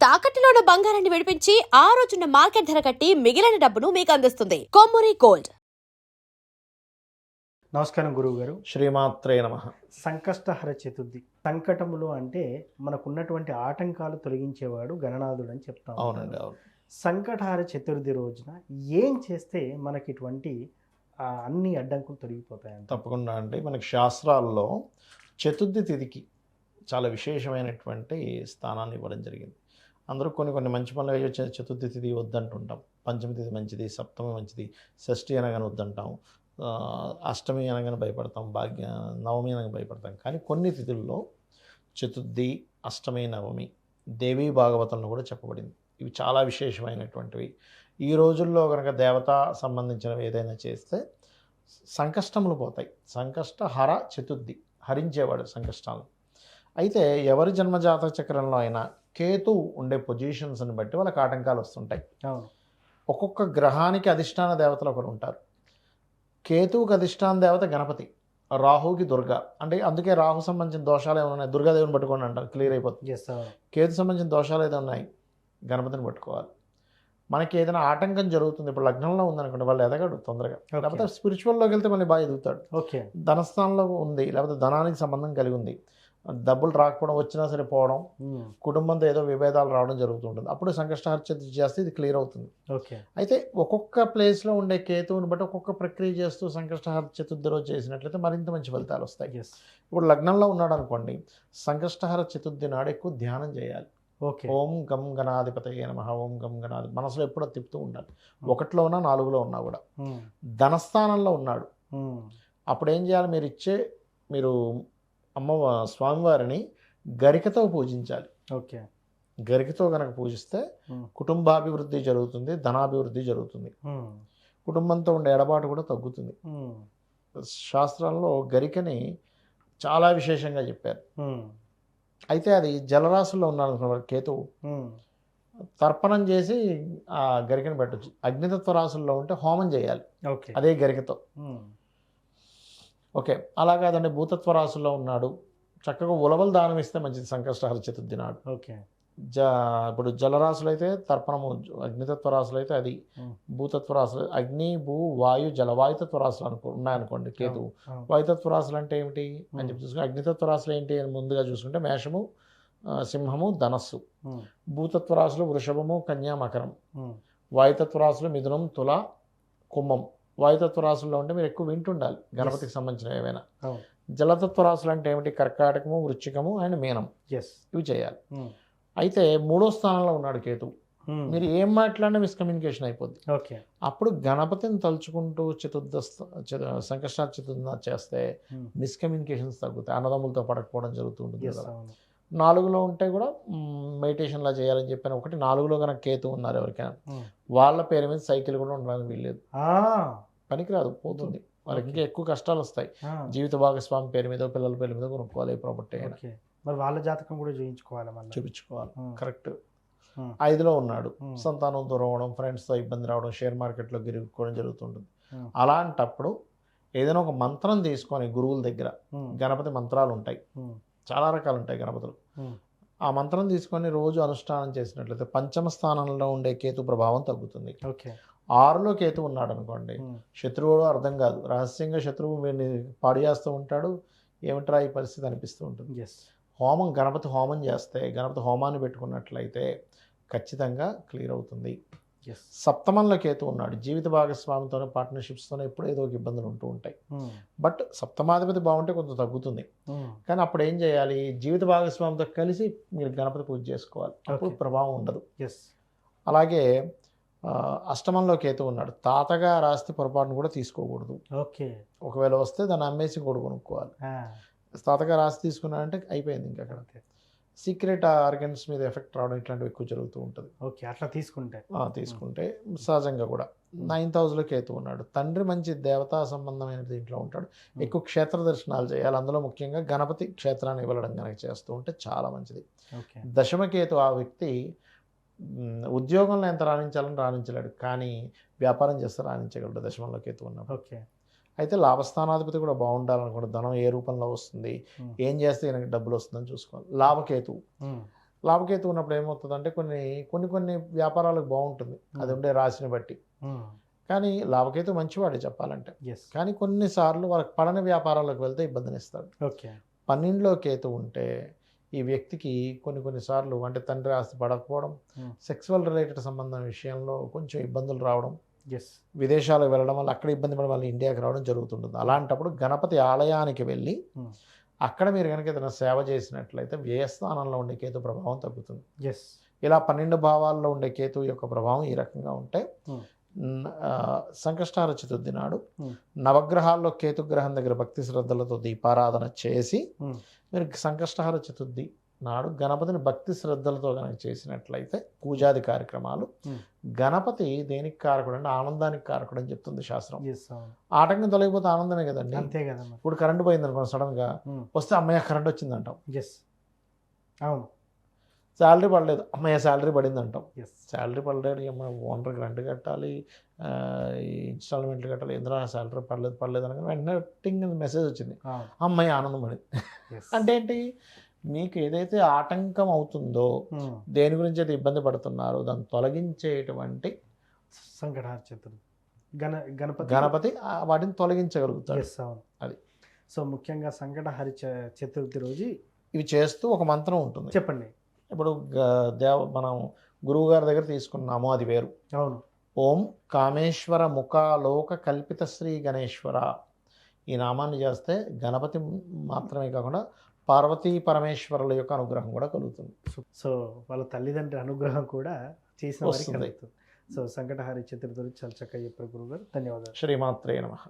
తాకట్టులో ఉన్న బంగారాన్ని విడిపించి ఆ రోజున్న మార్కెట్ ధర కట్టి మిగిలిన డబ్బును మీకు అందిస్తుంది కొమ్మూరి గోల్డ్. నమస్కారం గురువు గారు. శ్రీమాత్రే నమః. సంకష్టహర చతుర్థి, సంకటములు అంటే మనకున్నటువంటి ఆటంకాలు తొలగించేవాడు గణనాథుడు అని చెప్తాం. అవునండి, అవును. సంకటహర చతుర్థి రోజున ఏం చేస్తే మనకి ఇటువంటి అన్ని అడ్డంకులు తొలగిపోతాయంట? తప్పకుండా అండి. మనకి శాస్త్రాల్లో చతుర్థి తిథికి చాలా విశేషమైనటువంటి స్థానాన్ని ఇవ్వడం జరిగింది. అందరూ కొన్ని మంచి పనులు అయ్యో చతుర్థి తిథి వద్దంటుంటాం. పంచమి తిథి మంచిది, సప్తమి మంచిది, షష్ఠి అనగానే వద్దంటాం, అష్టమి అనగానే భయపడతాం, నవమి అనగా భయపడతాం. కానీ కొన్ని తిథుల్లో చతుర్థి, అష్టమి, నవమి దేవీ భాగవతంలో కూడా చెప్పబడింది. ఇవి చాలా విశేషమైనటువంటివి. ఈ రోజుల్లో కనుక దేవతా సంబంధించినవి ఏదైనా చేస్తే సంకష్టములు పోతాయి. సంకష్టహర చతుర్థి, హరించేవాడు సంకష్టాలు. అయితే ఎవరి జన్మజాతక చక్రంలో అయినా కేతు ఉండే పొజిషన్స్ని బట్టి వాళ్ళకి ఆటంకాలు వస్తుంటాయి. ఒక్కొక్క గ్రహానికి అధిష్టాన దేవతలు ఒకరు ఉంటారు. కేతువుకి అధిష్టాన దేవత గణపతి, రాహుకి దుర్గా. అంటే అందుకే రాహు సంబంధించిన దోషాలు ఏమైనా ఉన్నాయి దుర్గాదేవిని పట్టుకోండి అంటారు, క్లియర్ అయిపోతుంది. కేతు సంబంధించిన దోషాలు ఏదో ఉన్నాయి గణపతిని పట్టుకోవాలి. మనకి ఏదైనా ఆటంకం జరుగుతుంది, ఇప్పుడు లగ్నంలో ఉందనుకోండి, వాళ్ళు ఎదగడు తొందరగా. లేకపోతే స్పిరిచువల్లోకి వెళ్తే మళ్ళీ బాగా ఎదుగుతాడు. ధనస్థానంలో ఉంది, లేకపోతే ధనానికి సంబంధం కలిగి ఉంది, డబ్బులు రాకపోవడం, వచ్చినా సరే పోవడం, కుటుంబంతో ఏదో విభేదాలు రావడం జరుగుతుంటుంది. అప్పుడు సంకష్టహర చతుర్థి చేస్తే ఇది క్లియర్ అవుతుంది. అయితే ఒక్కొక్క ప్లేస్లో ఉండే కేతువుని బట్టి ఒక్కొక్క ప్రక్రియ చేస్తూ సంకష్టహర చతుర్థి రోజు చేసినట్లయితే మరింత మంచి ఫలితాలు వస్తాయి. ఇప్పుడు లగ్నంలో ఉన్నాడు అనుకోండి, సంకష్టహర చతుర్థి నాడు ఎక్కువ ధ్యానం చేయాలి. ఓం గం గణాధిపతయే నమః, ఓం గం గణాధి మనసులో ఎప్పుడో తిప్పుతూ ఉండాలి. 1లో ఉన్నా 4లో ఉన్నా కూడా. ధనస్థానంలో ఉన్నాడు, అప్పుడు ఏం చేయాలి? మీరు స్వామివారిని గరికతో పూజించాలి. గరికతో కనుక పూజిస్తే కుటుంబాభివృద్ధి జరుగుతుంది, ధనాభివృద్ధి జరుగుతుంది, కుటుంబంతో ఉండే ఎడబాటు కూడా తగ్గుతుంది. శాస్త్రంలో గరికని చాలా విశేషంగా చెప్పారు. అయితే అది జలరాశుల్లో ఉన్నాడు కేతువు, తర్పణం చేసి ఆ గరికని పెట్టచ్చు. అగ్నితత్వ రాశుల్లో ఉంటే హోమం చేయాలి అదే గరికతో. ఓకే, అలా కాదండి భూతత్వ రాశుల్లో ఉన్నాడు, చక్కగా ఉలవలు దానం ఇస్తే మంచిది సంకష్టహర చతుర్థి నాడు. ఇప్పుడు జలరాశులు అయితే తర్పణము, అగ్నితత్వ రాశులు అయితే అది, భూతత్వ రాశులు అగ్ని, భూ, వాయు, జల, వాయుతత్వ రాశులు ఉన్నాయనుకోండి కేతువు. వాయుతత్వ రాశులు అంటే ఏమిటి అని చెప్పి చూసుకుంటే, అగ్నితత్వ రాశులు ఏంటి అని ముందుగా చూసుకుంటే మేషము, సింహము, ధనస్సు. భూతత్వ రాశులు వృషభము, కన్యా, మకరం. వాయుతత్వ రాశులు మిథునం, తుల, కుంభం. వాయుతత్వ రాశుల్లో ఉంటే మీరు ఎక్కువ వింటుండాలి గణపతికి సంబంధించిన ఏవైనా. జలతత్వ రాశులు అంటే ఏమిటి? కర్కాటకము, వృశ్చికము అండ్ మీనం. ఇవి చేయాలి. అయితే 3వ స్థానంలో ఉన్నాడు కేతు. మీరు ఏం మాట్లాడినా మిస్కమ్యూనికేషన్ అయిపోద్ది. అప్పుడు గణపతిని తలుచుకుంటూ సంకష్ట చతుర్థి చేస్తే మిస్కమ్యూనికేషన్స్ తగ్గుతాయి, అన్నదమ్ములతో పడకపోవడం జరుగుతుంటుంది కదా. 4లో ఉంటే కూడా మెడిటేషన్లా చేయాలని చెప్పాను. 4లో కనుక కేతు ఉన్నారు ఎవరికైనా, వాళ్ళ పేరు మీద సైకిల్ కూడా ఉండడానికి వీల్లేదు, పనికిరాదు, పోతుంది. వాళ్ళకి ఇంకా ఎక్కువ కష్టాలు వస్తాయి. జీవిత భాగస్వామి పేరు మీద, పిల్లల పేరు మీద కొనుక్కోవాలి ఏ ప్రాపర్టీ అయినా. మరి వాళ్ళ జాతకం కూడా చూపించుకోవాలి. కరెక్ట్. 5లో ఉన్నాడు, సంతానం దూరం అవడం, ఫ్రెండ్స్తో ఇబ్బంది రావడం, షేర్ మార్కెట్లో గిరుక్కోవడం జరుగుతుంటుంది. అలాంటప్పుడు ఏదైనా ఒక మంత్రం తీసుకొని గురువుల దగ్గర, గణపతి మంత్రాలు ఉంటాయి, చాలా రకాలు ఉంటాయి గణపతులు. ఆ మంత్రం తీసుకొని రోజు అనుష్ఠానం చేసినట్లయితే పంచమ స్థానంలో ఉండే కేతు ప్రభావం తగ్గుతుంది. 6లో కేతు ఉన్నాడు అనుకోండి, శత్రువుడు అర్థం కాదు, రహస్యంగా శత్రువు వీడిని పాడు చేస్తూ ఉంటాడు, ఏమిట్రా ఈ పరిస్థితి అనిపిస్తూ ఉంటుంది. హోమం, గణపతి హోమం చేస్తే, గణపతి హోమాన్ని పెట్టుకున్నట్లయితే ఖచ్చితంగా క్లియర్ అవుతుంది. సప్తమంలో కేతు ఉన్నాడు, జీవిత భాగస్వామితోనే, పార్ట్నర్షిప్స్తోనే ఎప్పుడు ఏదో ఒక ఇబ్బందులు ఉంటూ ఉంటాయి. బట్ సప్తమాధిపతి బాగుంటే కొంచెం తగ్గుతుంది. కానీ అప్పుడు ఏం చేయాలి? జీవిత భాగస్వామితో కలిసి మీరు గణపతి పూజ చేసుకోవాలి, అప్పుడు ప్రభావం ఉండదు. అలాగే అష్టమంలో కేతు ఉన్నాడు, తాతగారి ఆస్తి పొరపాటును కూడా తీసుకోకూడదు. ఒకవేళ వస్తే దాన్ని అమ్మేసి కూడా కొనుక్కోవాలి. తాతగారు ఆస్తి తీసుకున్నాడంటే అయిపోయింది. ఇంకా అక్కడ సీక్రెట్ ఆర్గన్స్ మీద ఎఫెక్ట్ రావడం ఇట్లాంటివి ఎక్కువ జరుగుతూ ఉంటుంది. అట్లా తీసుకుంటే సహజంగా కూడా. 9th హౌస్లో కేతు ఉన్నాడు, తండ్రి మంచి దేవతా సంబంధమైన దీంట్లో ఉంటాడు, ఎక్కువ క్షేత్ర దర్శనాలు చేయాలి. అందులో ముఖ్యంగా గణపతి క్షేత్రాన్ని వెళ్ళడం కనుక చేస్తూ ఉంటే చాలా మంచిది. దశమకేతు ఆ వ్యక్తి ఉద్యోగంలో ఎంత రాణించలేడు, కానీ వ్యాపారం చేస్తే రాణించగలడు దశమంలో కేతు ఉన్నప్పుడు. అయితే లాభస్థానాధిపతి కూడా బాగుండాలనుకుంటే ధనం ఏ రూపంలో వస్తుంది, ఏం చేస్తే ఈయనకి డబ్బులు వస్తుందని చూసుకోవాలి. లాభకేతు లాభకేతు ఉన్నప్పుడు ఏమవుతుందంటే కొన్ని వ్యాపారాలకు బాగుంటుంది అది ఉండే రాశిని బట్టి. కానీ లాభకేతు మంచివాడే చెప్పాలంటే. ఎస్. కానీ కొన్నిసార్లు వాళ్ళకి పడని వ్యాపారాలకు వెళ్తే ఇబ్బందినిస్తాడు. ఓకే. 12లో కేతు ఉంటే ఈ వ్యక్తికి కొన్నిసార్లు అంటే తండ్రి ఆస్తి పడకపోవడం, సెక్సువల్ రిలేటెడ్ సంబంధం విషయంలో కొంచెం ఇబ్బందులు రావడం, ఎస్. విదేశాలకు వెళ్ళడం వల్ల అక్కడ ఇబ్బంది పడడం వల్ల ఇండియాకి రావడం జరుగుతుంటుంది. అలాంటప్పుడు గణపతి ఆలయానికి వెళ్ళి అక్కడ మీరు కనుక ఏదైనా సేవ చేసినట్లయితే వ్యయస్థానంలో ఉండే కేతు ప్రభావం తగ్గుతుంది. ఎస్. ఇలా 12 భావాల్లో ఉండే కేతు యొక్క ప్రభావం ఈ రకంగా ఉంటే సంకష్టహార చతుర్థి నాడు నవగ్రహాల్లో కేతుగ్రహం దగ్గర భక్తి శ్రద్ధలతో దీపారాధన చేసి మీరు సంకష్టహార చతుర్థి నాడు గణపతిని భక్తి శ్రద్ధలతో కనుక చేసినట్లయితే పూజాది కార్యక్రమాలు, గణపతి దేనికి కారకుడు అంటే ఆనందానికి కారకుడు అని చెప్తుంది శాస్త్రం. ఆటంకం తొలగిపోతే ఆనందమే కదండి. అంతే కదా. ఇప్పుడు కరెంటు పోయింది అనుకోండి, సడన్గా వస్తే అమ్మయ్య కరెంట్ వచ్చింది అంటాం. ఎస్. అవును. శాలరీ పడలేదు, అమ్మయ్య శాలరీ పడింది అంటాం. ఎస్. శాలరీ పడలేదు, ఓనర్కి రెంట్ కట్టాలి, ఇన్స్టాల్మెంట్లు కట్టాలి, ఎందులో శాలరీ పడలేదు అనగా వెంటనే టింగ్ మెసేజ్ వచ్చింది, అమ్మాయి ఆనందం పడింది. అంటే ఏంటి, మీకు ఏదైతే ఆటంకం అవుతుందో, దేని గురించి అయితే ఇబ్బంది పడుతున్నారో దాన్ని తొలగించేటువంటి సంకటహార చతుర్థి గణపతి వాటిని తొలగించగలుగుతాడు. అది. సో ముఖ్యంగా సంకటహార చతుర్థి రోజు ఇవి చేస్తూ ఒక మంత్రం ఉంటుంది. చెప్పండి. ఇప్పుడు మనం గురువు గారి దగ్గర తీసుకున్నాము, అది వేరు. అవును. ఓం కామేశ్వర ముఖాలోక కల్పిత శ్రీ గణేశ్వర, ఈ నామాన్ని చేస్తే గణపతి మాత్రమే కాకుండా పార్వతీ పరమేశ్వరుల యొక్క అనుగ్రహం కూడా కలుగుతుంది. సో వాళ్ళ తల్లిదండ్రుల అనుగ్రహం కూడా చేసిన వారికి కలుగుతుంది. సో సంకటహార చతుర్థి చాలా చక్కగా చెప్పారు గురువు గారు. ధన్యవాదాలు. శ్రీమాత్రే నమః.